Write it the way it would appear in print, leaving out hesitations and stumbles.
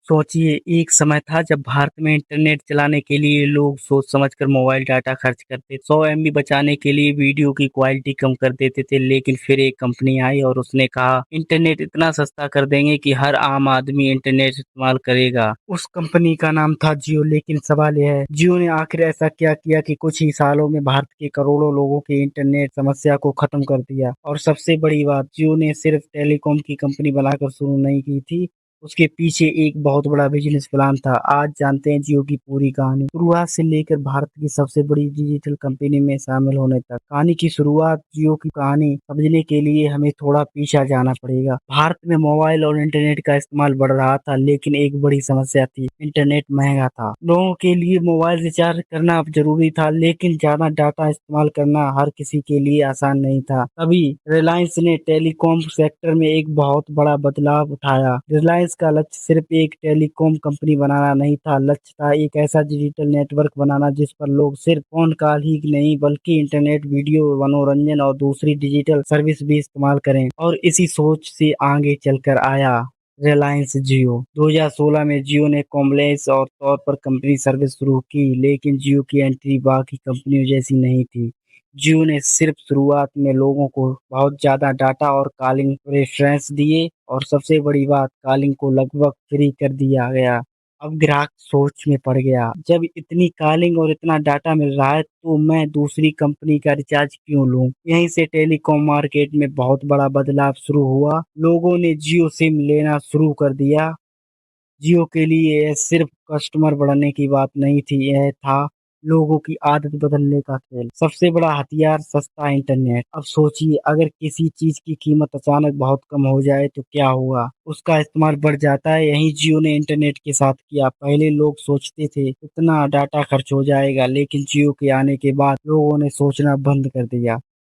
सोचिए, एक समय था जब भारत में इंटरनेट चलाने के लिए लोग सोच समझकर मोबाइल डाटा खर्च करते, 100 एमबी बचाने के लिए वीडियो की क्वालिटी कम कर देते थे। लेकिन फिर एक कंपनी आई और उसने कहा इंटरनेट इतना सस्ता कर देंगे कि हर आम आदमी इंटरनेट इस्तेमाल करेगा। उस कंपनी का नाम था जियो। लेकिन सवाल यह है, जियो ने आखिर ऐसा क्या किया कि कुछ ही सालों में भारत के करोड़ों लोगों की इंटरनेट समस्या को खत्म कर दिया। और सबसे बड़ी बात, जियो ने सिर्फ टेलीकॉम की कंपनी बनाकर शुरू नहीं की थी, उसके पीछे एक बहुत बड़ा बिजनेस प्लान था। आज जानते हैं जियो की पूरी कहानी, शुरुआत से लेकर भारत की सबसे बड़ी डिजिटल कंपनी में शामिल होने तक। कहानी की शुरुआत, जियो की कहानी समझने के लिए हमें थोड़ा पीछे जाना पड़ेगा। भारत में मोबाइल और इंटरनेट का इस्तेमाल बढ़ रहा था, लेकिन एक बड़ी समस्या थी, इंटरनेट महंगा था। लोगों के लिए मोबाइल रिचार्ज करना अब जरूरी था, लेकिन ज्यादा डाटा इस्तेमाल करना हर किसी के लिए आसान नहीं था। तभी रिलायंस ने टेलीकॉम सेक्टर में एक बहुत बड़ा बदलाव उठाया। रिलायंस का लक्ष्य सिर्फ एक टेलीकॉम कंपनी बनाना नहीं था, लक्ष्य था एक ऐसा डिजिटल नेटवर्क बनाना जिस पर लोग सिर्फ फोन कॉल ही नहीं बल्कि इंटरनेट, वीडियो, मनोरंजन और दूसरी डिजिटल सर्विस भी इस्तेमाल करें। और इसी सोच से आगे चलकर आया रिलायंस जियो। 2016 में जियो ने कॉमलेस और तौर पर कंपनी सर्विस शुरू की, लेकिन जियो की एंट्री बाकी कंपनियों जैसी नहीं थी। जियो ने सिर्फ शुरुआत में लोगों को बहुत ज्यादा डाटा और कॉलिंग प्रेफरेंस दिए, और सबसे बड़ी बात, कॉलिंग को लगभग फ्री कर दिया गया। अब ग्राहक सोच में पड़ गया, जब इतनी कॉलिंग और इतना डाटा मिल रहा है तो मैं दूसरी कंपनी का रिचार्ज क्यों लूं। यहीं से टेलीकॉम मार्केट में बहुत बड़ा बदलाव शुरू हुआ। लोगों ने जियो सिम लेना शुरू कर दिया। जियो के लिए यह सिर्फ कस्टमर बढ़ने की बात नहीं थी, यह था लोगों की आदत बदलने का खेल। सबसे बड़ा हथियार, सस्ता इंटरनेट। अब सोचिए, अगर किसी चीज की कीमत अचानक बहुत कम हो जाए तो क्या होगा? उसका इस्तेमाल बढ़ जाता है। यही जियो ने इंटरनेट के साथ किया। पहले लोग सोचते थे इतना डाटा खर्च हो जाएगा, लेकिन जियो के आने के बाद लोगों ने सोचना बंद कर दिया।